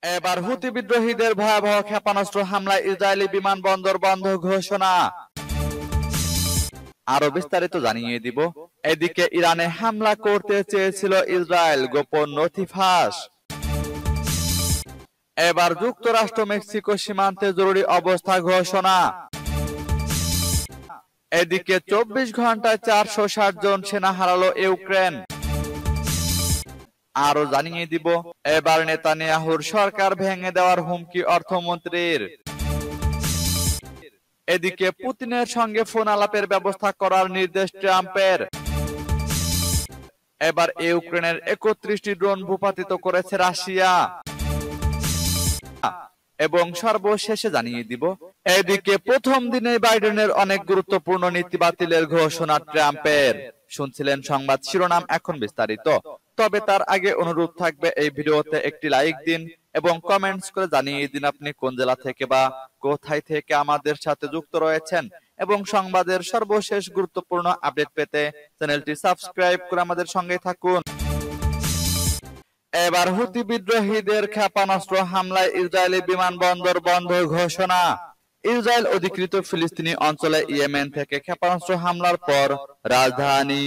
এবার হুতি বিদ্রোহীদের ভয়াবহ ক্ষেপণাস্ত্র হামলায় ইসরায়েলি বিমানবন্দর বন্ধ ঘোষণা। আরো বিস্তারিত জানিয়ে দিব। এদিকে ইরানে হামলা করতে চেয়েছিল ইসরায়েল, গোপন নথি ফাঁস। এবার যুক্তরাষ্ট্র মেক্সিকো সীমান্তে জরুরি অবস্থা ঘোষণা। এদিকে 24 ঘন্টায় 460 জন সেনা হারালো ইউক্রেন। আরো জানিয়ে দিব, এবার নেতানিয়াহুর সরকার ভেঙে দেওয়ার হুমকি অর্থমন্ত্রীর। এদিকে পুতিনের সঙ্গে ফোন আলাপের ব্যবস্থা করার নির্দেশ ট্রাম্পের। এবার ইউক্রেনের 31টি ড্রোন ভূপাতিত করেছে রাশিয়া। এবং সর্বশেষে জানিয়ে দিব, এদিকে প্রথম দিনে বাইডেনের অনেক গুরুত্বপূর্ণ নীতি বাতিলের ঘোষণা ট্রাম্পের। শুনছিলেন সংবাদ শিরোনাম, এখন বিস্তারিত। তবে তার আগে অনুরোধ থাকবে, এই ভিডিওতে একটি লাইক দিন এবং কমেন্টস করে জানিয়ে দিন আপনি কোন জেলা থেকে বা কোথায় থেকে আমাদের সাথে যুক্ত রয়েছেন। এবং সংবাদের সর্বশেষ গুরুত্বপূর্ণ আপডেট পেতে চ্যানেলটি সাবস্ক্রাইব করে আমাদের সঙ্গে থাকুন। এবার হুতি বিদ্রোহীদের ক্ষেপণাস্ত্র হামলায় ইসরায়েলি বিমানবন্দর বন্ধ ঘোষণা। ইসরায়েল অধিকৃত ফিলিস্তিনি অঞ্চলে ইয়েমেন থেকে ক্ষেপণাস্ত্র হামলার পর রাজধানী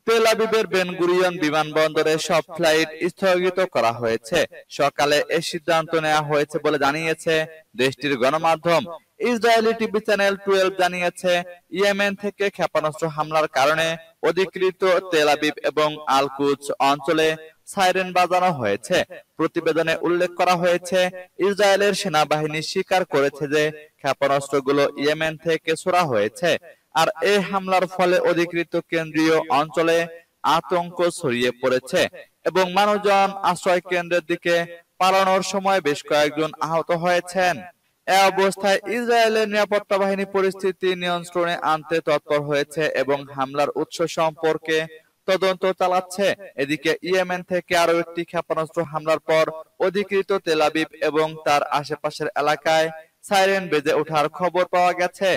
তেল আবিবের বেন গুরিয়ন বিমানবন্দরে সব ফ্লাইট স্থগিত করা হয়েছে। সকালে এই সিদ্ধান্ত নেওয়া হয়েছে বলে জানিয়েছে দেশটির গণমাধ্যম। ইসরায়েলি টিভি চ্যানেল 12 জানিয়েছে, ইয়েমেন থেকে ক্ষেপণাস্ত্র হামলার কারণে অধিকৃত তেল আবিব এবং আল কুদস অঞ্চলে সাইরেন বাজানো হয়েছে। প্রতিবেদনে উল্লেখ করা হয়েছে, ইসরায়েলের সেনাবাহিনী স্বীকার করেছে যে ক্ষেপণাস্ত্রগুলো ইয়েমেন থেকে ছোড়া হয়েছে। আর এই হামলার ফলে অধিকৃত কেন্দ্রীয় অঞ্চলে আতঙ্ক ছড়িয়ে পড়েছে এবং মানুষজন আশ্রয় কেন্দ্রের দিকে পালানোর সময় বেশ কয়েকজন আহত হয়েছেন। এ অবস্থায় ইসরায়েলের নিরাপত্তা বাহিনী পরিস্থিতি নিয়ন্ত্রণে আনতে তৎপর হয়েছে এবং হামলার উৎস সম্পর্কে তদন্ত চালাচ্ছে। এদিকে ইয়েমেন থেকে আরো একটি ক্ষেপণাস্ত্র হামলার পর অধিকৃত তেল আবিব এবং তার আশেপাশের এলাকায় সাইরেন বেজে ওঠার খবর পাওয়া গেছে।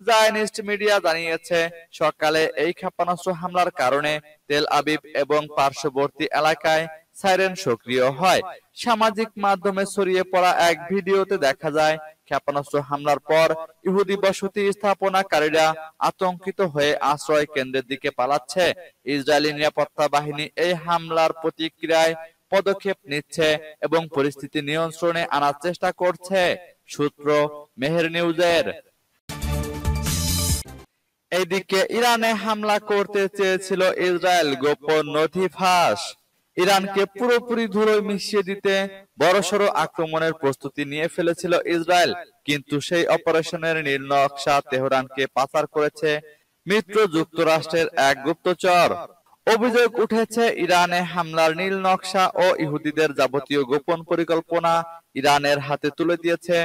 জায়নিস্ট মিডিয়া জানিয়েছে, সকালে এই ক্ষেপণাস্ত্র হামলার কারণে তেল আবিব এবং পার্শ্ববর্তী এলাকায় সাইরেন সক্রিয় হয়। সামাজিক মাধ্যমে ছড়িয়ে পড়া এক ভিডিওতে দেখা যায়, ক্ষেপণাস্ত্র হামলার পর ইহুদি বসতি স্থাপনাকারীরা আতঙ্কিত হয়ে আশ্রয় কেন্দ্রের দিকে পালাচ্ছে। ইসরায়েলি নিরাপত্তা বাহিনী এই হামলার প্রতিক্রিয়ায় পদক্ষেপ নিচ্ছে এবং পরিস্থিতি নিয়ন্ত্রণে আনার চেষ্টা করছে। সূত্র মেহের নিউজের। এদিকে ইরানে হামলা করতে চেয়েছিল ইসরায়েল, গোপন নথি ফাঁস। ইরানকে পুরোপুরি ধুলোয় মিশিয়ে দিতে বড়সড় আক্রমণের প্রস্তুতি নিয়ে ফেলেছিল ইসরায়েল, কিন্তু সেই অপারেশনের নীল নকশা তেহরানকে পাচার করেছে মিত্র যুক্তরাষ্ট্রের এক গুপ্তচর। অভিযোগ উঠেছে, ইরানে হামলার নীল নকশা ও ইহুদিদের যাবতীয় গোপন পরিকল্পনা ইরানের হাতে তুলে দিয়েছে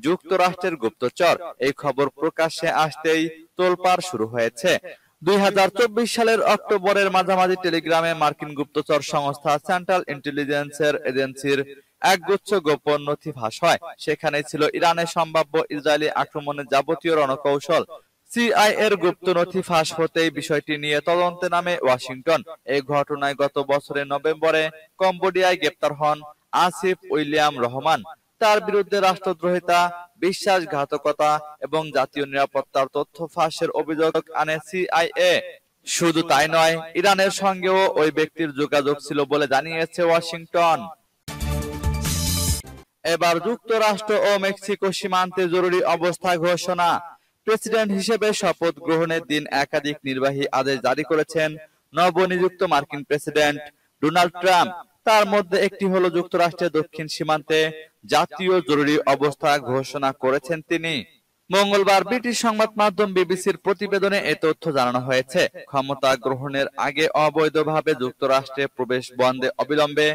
যুক্তরাষ্ট্রের গুপ্তচর। এই খবর প্রকাশ্যে আসতেই তোলপাড় শুরু হয়েছে। 2024 সালের অক্টোবরের মাঝামাঝি টেলিগ্রামে মার্কিন গুপ্তচর সংস্থা সেন্ট্রাল ইন্টেলিজেন্স এজেন্সির একগুচ্ছ গোপন নথি ফাঁস হয়। সেখানে ছিল ইরানের সম্ভাব্য ইসরায়েলি আক্রমণের যাবতীয় রণকৌশল। সিআইএর গুপ্ত নথি ফাঁস হতেই বিষয়টি নিয়ে তদন্তে নামে ওয়াশিংটন। এই ঘটনায় গত বছরের নভেম্বরে কম্বোডিয়ায় গ্রেপ্তার হন আসিফ উইলিয়াম রহমান। তার বিরুদ্ধে রাষ্ট্রদ্রোহিতা, বিশ্বাসঘাতকতা এবং জাতীয় নিরাপত্তার তথ্য ফাঁসের অভিযোগ আনে সিআইএ। শুধু তাই নয়, ইরানের সঙ্গেও ওই ব্যক্তির যোগাযোগ ছিল বলে জানিয়েছে ওয়াশিংটন। এবার যুক্তরাষ্ট্র ও মেক্সিকো সীমান্তে জরুরি অবস্থা ঘোষণা। প্রেসিডেন্ট হিসেবে শপথ গ্রহণের দিন একাধিক নির্বাহী আদেশ জারি করেছেন নবনিযুক্ত মার্কিন প্রেসিডেন্ট ডোনাল্ড ট্রাম্প। তার মধ্যে একটি হলো যুক্তরাষ্ট্রের দক্ষিণ সীমান্তে জাতীয় জরুরি অবস্থা ঘোষণা করেছেন তিনি। মঙ্গলবার ব্রিটিশ সংবাদ মাধ্যম বিবিসির প্রতিবেদনে এ তথ্য জানানো হয়েছে। ক্ষমতা গ্রহণের আগে অবৈধভাবে যুক্তরাষ্ট্রে প্রবেশ বন্ধে অবিলম্বে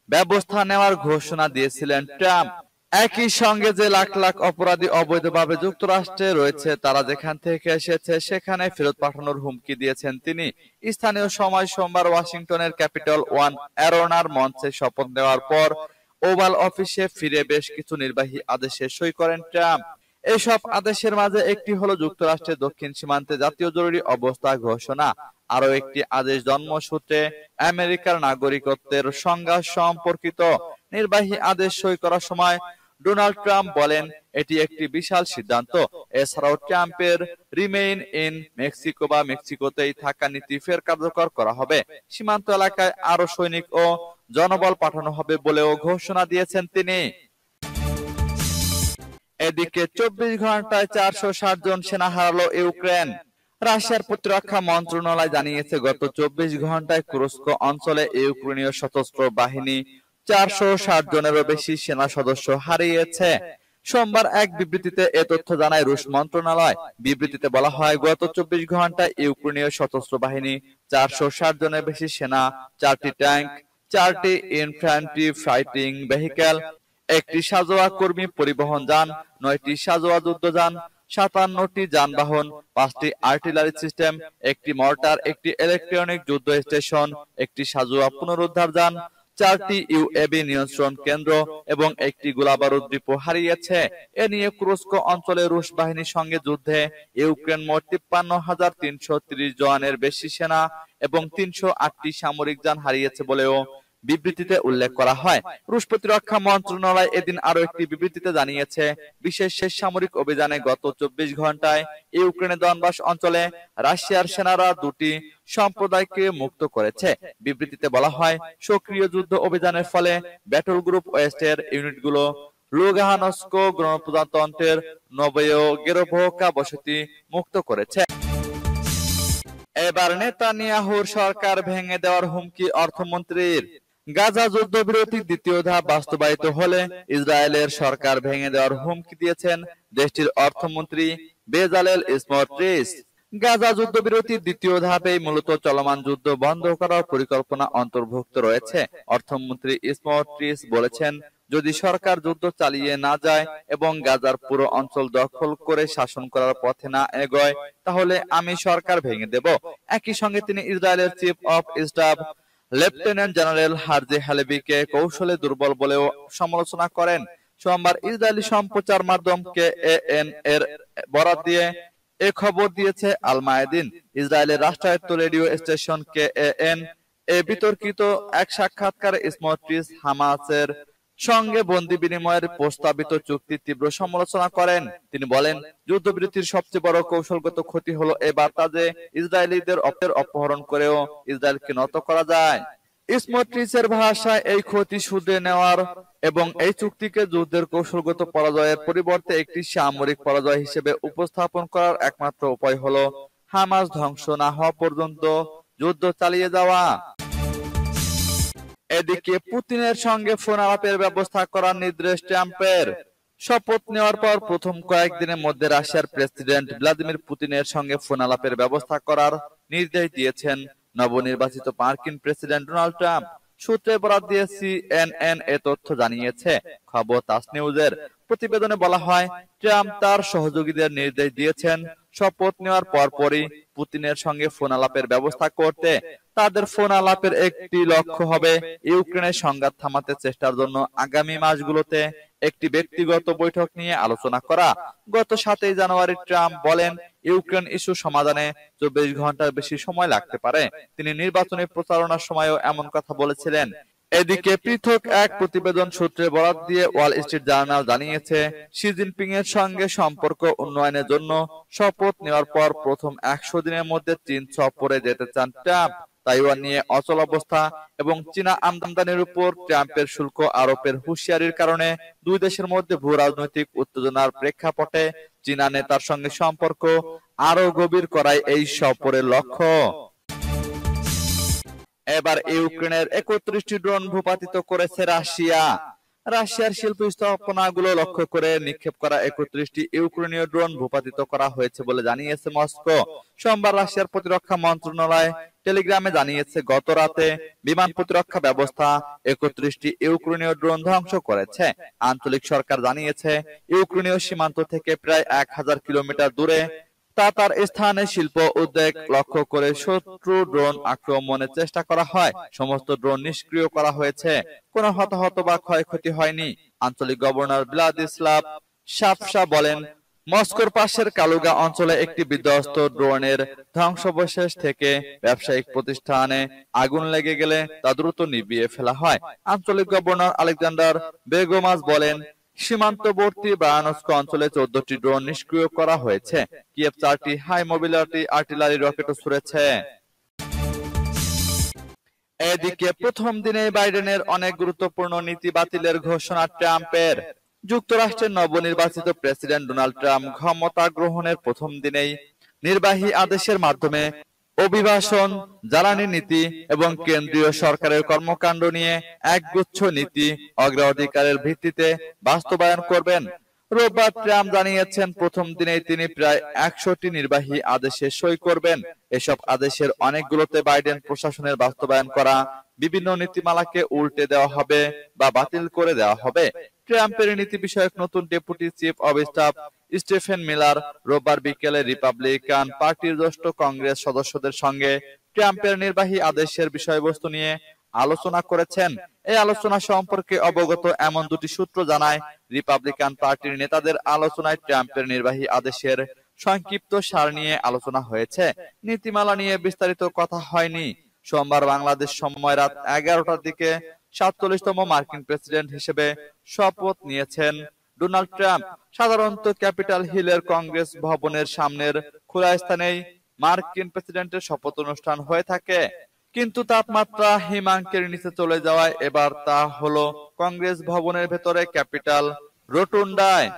ব্যবস্থা নেওয়ার ঘোষণা দিয়েছিলেন ট্রাম্প। একই সঙ্গে যে লাখ লাখ অপরাধী অবৈধভাবে যুক্তরাষ্ট্রে রয়েছে, তারা যেখান থেকে এসেছে সেখানে ফেরত পাঠানোর হুমকি দিয়েছেন তিনি। স্থানীয় সময় সোমবার ওয়াশিংটনের ক্যাপিটল ওয়ান অ্যারোনার মঞ্চে শপথ নেওয়ার পর ওভাল অফিসে ফিরে বেশ কিছু নির্বাহী আদেশে সই করেন ট্রাম্প। এসব আদেশের মাঝে একটি হলো যুক্তরাষ্ট্রের দক্ষিণ সীমান্তে জাতীয় জরুরি অবস্থা ঘোষণা। আরো একটি আদেশ জন্মসূত্রে আমেরিকার নাগরিকত্বের সংজ্ঞা সম্পর্কিত। নির্বাহী আদেশ সই করার সময় ডোনাল্ড ট্রাম্প বলেন, এটি একটি বিশাল সিদ্ধান্ত। এছাড়াও ট্রাম্পের রিমেইন ইন মেক্সিকো বা মেক্সিকোতেই থাকা নীতি ফের কার্যকর করা হবে। সীমান্ত এলাকায় আরো সৈনিক ও জনবল পাঠানো হবে বলেও ঘোষণা দিয়েছেন তিনি। এদিকে 24 ঘন্টায় 460 জন সেনা হারালো ইউক্রেন। রাশিয়ার প্রতিরক্ষা মন্ত্রণালয় জানিয়েছে, গত 24 ঘন্টায় কুরস্ক অঞ্চলে ইউক্রেনীয় সশস্ত্র বাহিনী 460 জনেরও বেশি সেনা সদস্য হারিয়েছে। সোমবার এক বিবৃতিতে এ তথ্য জানায় রুশ মন্ত্রণালয়। বিবৃতিতে বলা হয়, গত 24 ঘন্টায় ইউক্রেনীয় সশস্ত্র বাহিনী 460 জনের বেশি সেনা, 4টি ট্যাঙ্ক, 4টি ইনফ্যান্ট্রি ফাইটিং ভেহিক্যাল, একটি সাঁজোয়া কর্মী পরিবহন যান, 9টি সাঁজোয়া যুদ্ধযান, 57টি যানবাহন, 5টি আর্টিলারি সিস্টেম, একটি মর্টার, একটি ইলেকট্রনিক যুদ্ধ স্টেশন, একটি সাঁজোয়া পুনরুদ্ধার যান, 4টি ইউএভি নিয়ন্ত্রণ কেন্দ্র এবং একটি গোলাবারুদ ডিপো হারিয়েছে। এ নিয়ে কুরস্ক অঞ্চলে রুশ বাহিনীর সঙ্গে যুদ্ধে ইউক্রেন মোট 53,330 জনের বেশি সেনা এবং 308টি সামরিক যান হারিয়েছে বলেও বিবৃতিতে উল্লেখ করা হয়। রুশ প্রতিরক্ষা মন্ত্রণালয় এদিন আরো একটি বিবৃতিতে জানিয়েছে, বিশেষ সামরিক অভিযানে গত 24 ঘন্টায় ইউক্রেনের দনবাস অঞ্চলে রাশিয়ার সেনারা 2টি সম্প্রদায়কে মুক্ত করেছে। বিবৃতিতে বলা হয়, সক্রিয় যুদ্ধ অভিযানের ফলে ব্যাটল গ্রুপ ওয়েস্টের ইউনিটগুলো লুগানস্ক গণপ্রজাতন্ত্রের নভোগেরভোকা বসতি মুক্ত করেছে। এবার নেতানিয়াহুর সরকার ভেঙে দেওয়ার হুমকি অর্থমন্ত্রীর। গাজা যুদ্ধবিরতির দ্বিতীয় ধাপ বাস্তবায়িত হলে ইসরায়েলের সরকার ভেঙে দেওয়ার হুমকি দিয়েছেন দেশটির অর্থমন্ত্রী বেজালেল স্মোট্রিচ। গাজা যুদ্ধবিরতির দ্বিতীয় ধাপে মূলত চলমান যুদ্ধ বন্ধ করার পরিকল্পনা অন্তর্ভুক্ত রয়েছে। অর্থমন্ত্রী স্মোট্রিচ বলেছেন, যদি সরকার যুদ্ধ চালিয়ে না যায় এবং গাজার পুরো অঞ্চল দখল করে শাসন করার পথে না এগোয়, তাহলে আমি সরকার ভেঙে দেব। একই সঙ্গে তিনি ইসরায়েলের chief of staff lieutenant general Herzi হালেভিকে কৌশলে দুর্বল বলেও সমালোচনা করেন। সোমবার ইসরায়েলি সম্প্রচার মাধ্যম কেএন এর বরাত দিয়ে এ খবর দিয়েছে আল মায়াদিন। ইসরায়েলের রাষ্ট্রায়ত্ত রেডিও স্টেশন কেএন এ বিতর্কিত এক সাক্ষাৎকারে স্মোট্রিচ হামাসের সঙ্গে বন্দী বিনিময়ের প্রস্তাবিত চুক্তির তীব্র সমালোচনা করেন। তিনি বলেন, যুদ্ধবিরতির সবচেয়ে বড় কৌশলগত ক্ষতি হলো এই বার্তা যে ইসরায়েলিদের অপহরণ করেও ইসরায়েলকে নত করা যায়। স্মোট্রিচের ভাষায়, এই ক্ষতি শুধরে নেওয়ার এবং এই চুক্তিকে যুদ্ধের কৌশলগত পরাজয়ের পরিবর্তে একটি সামরিক পরাজয় হিসেবে উপস্থাপন করার একমাত্র উপায় হলো হামাস ধ্বংস না হওয়া পর্যন্ত যুদ্ধ চালিয়ে যাওয়া। এদিকে পুতিনের সঙ্গে ফোন আলাপের ব্যবস্থা করার নির্দেশ ট্রাম্পের। শপথ নেওয়ার পর প্রথম কয়েকদিনের মধ্যে রাশিয়ার প্রেসিডেন্ট ভ্লাদিমির পুতিনের সঙ্গে ফোন আলাপের ব্যবস্থা করার নির্দেশ দিয়েছেন নবনির্বাচিত মার্কিন প্রেসিডেন্ট ডোনাল্ড ট্রাম্প। সূত্রে বরাত দিয়ে সিএনএন এ তথ্য জানিয়েছে। খবর তাস নিউজের প্রতিবেদনে বলা হয়, ট্রাম্প তার সহযোগীদের নির্দেশ দিয়েছেন শপথ নেওয়ার পরপরই পুতিনের সঙ্গে ফোন আলাপের ব্যবস্থা করতে। তাদের ফোন আলাপের একটি লক্ষ্য হবে ইউক্রেনের সংঘাত থামাতে চেষ্টার জন্য আগামী মাসগুলোতে একটি ব্যক্তিগত বৈঠক নিয়ে আলোচনা করা। গত 7 জানুয়ারি ট্রাম্প বলেন, ইউক্রেন ইস্যু সমাধানে 24 ঘন্টার বেশি সময় লাগতে পারে। তিনি নির্বাচনী প্রচারণার সময়ও এমন কথা বলেছিলেন। এদিকে পৃথক এক প্রতিবেদন সূত্রে বরাত দিয়ে ওয়াল স্ট্রিট জার্নাল জানিয়েছে, শি জিনপিং এর সঙ্গে সম্পর্ক উন্নয়নের জন্য শপথ নেওয়ার পর প্রথম 100 দিনের মধ্যে চীন সফরে যেতে চান ট্রাম্প। তাইওয়ান নিয়ে অচল অবস্থা এবং চীনা আমদানির উপর ট্রাম্পের শুল্ক আরোপের হুঁশিয়ারির কারণে দুই দেশের মধ্যে ভূ রাজনৈতিক উত্তেজনার প্রেক্ষাপটে চীনা নেতার সঙ্গে সম্পর্ক আরো গভীর করাই এই সফরের লক্ষ্য। এবার ইউক্রেনের 31টি ড্রোন ভূপাতিত করেছে রাশিয়া। রাশিয়ার শিল্প স্থাপনাগুলো লক্ষ্য করে নিক্ষেপ করা 31টি ইউক্রেনীয় ড্রোন ভূপাতিত করা হয়েছে বলে জানিয়েছে মস্কো। সোমবার রাশিয়ার প্রতিরক্ষা মন্ত্রণালয় টেলিগ্রামে জানিয়েছে, গত রাতে বিমান প্রতিরক্ষা ব্যবস্থা 31টি ইউক্রেনীয় ড্রোন ধ্বংস করেছে। আঞ্চলিক সরকার জানিয়েছে, ইউক্রেনীয় সীমান্ত থেকে প্রায় 1000 কিলোমিটার দূরে তাতার স্থানে শিল্প উদ্যোগ লক্ষ্য করে শত্রু ড্রোন আক্রমণের চেষ্টা করা হয়। সমস্ত ড্রোন নিষ্ক্রিয় করা হয়েছে। কোনো হতাহত বা ক্ষয়ক্ষতি হয়নি। আঞ্চলিক গভর্নর ভ্লাদিস্লাভ শাপসা বলেন, মস্কোর পাশের কালুগা অঞ্চলে একটি বিধ্বস্ত ড্রোনের ধ্বংসাবশেষ থেকে ব্যবসায়িক প্রতিষ্ঠানে আগুন লেগে গেলে তা দ্রুত নিভিয়ে ফেলা হয়। আঞ্চলিক গভর্নর আলেকজান্ডার বেগোমাস বলেন, সীমান্তবর্তী ব্রায়ানস্ক অঞ্চলে 14টি ড্রোন নিষ্ক্রিয় করা হয়েছে। কিয়েভ 4টি হাই মোবিলিটি আর্টিলারি রকেটও ছুড়েছে। এদিকে প্রথম দিনে বাইডেনের অনেক গুরুত্বপূর্ণ নীতি বাতিলের ঘোষণা ট্রাম্পের। যুক্তরাষ্ট্রের নবনির্বাচিত প্রেসিডেন্ট ডোনাল্ড ট্রাম্প ক্ষমতা গ্রহণের প্রথম দিনেই নির্বাহী আদেশের মাধ্যমে অভিবাসন, জ্বালানি নীতি এবং কেন্দ্রীয় সরকারের কর্মকাণ্ড নিয়ে একগুচ্ছ নীতি অগ্রাধিকারের ভিত্তিতে বাস্তবায়ন করবেন। রোববার ট্রাম্প জানিয়েছেন, প্রথম দিনেই তিনি প্রায় 100টি নির্বাহী আদেশে সই করবেন। এসব আদেশের অনেকগুলোতে বাইডেন প্রশাসনের বাস্তবায়ন করা বিভিন্ন নীতিমালাকে উল্টে দেওয়া হবে বা বাতিল করে দেওয়া হবে। ট্রাম্পের নীতি বিষয়ক নতুন deputy chief of staff Stephen Miller রোববার বিকেলে রিপাবলিকান পার্টির জ্যেষ্ঠ কংগ্রেস সদস্যদের সঙ্গে ট্রাম্পের নির্বাহী আদেশের বিষয়বস্তু নিয়ে আলোচনা করেছেন। এই আলোচনা সম্পর্কে অবগত এমন দুটি সূত্র জানায়, রিপাবলিকান পার্টির নেতাদের আলোচনায় ট্রাম্পের নির্বাহী আদেশের সংক্ষিপ্ত সার নিয়ে আলোচনা হয়েছে। নীতিমালা নিয়ে বিস্তারিত কথা হয়নি। সোমবার বাংলাদেশ সময় রাত 11টার দিকে 47তম মার্কিন প্রেসিডেন্ট হিসেবে শপথ নিয়েছেন ডোনাল্ড ট্রাম্প। সাধারণত ক্যাপিটাল হিলের কংগ্রেস ভবনের সামনের খোলা স্থানেই মার্কিন প্রেসিডেন্টের শপথ অনুষ্ঠান হয়ে থাকে, কিন্তু তাপমাত্রা হিমাঙ্কের নিচে চলে যাওয়ায় এবার তা হলো কংগ্রেস ভবনের ভেতরে ক্যাপিটাল রোটুন্ডায়।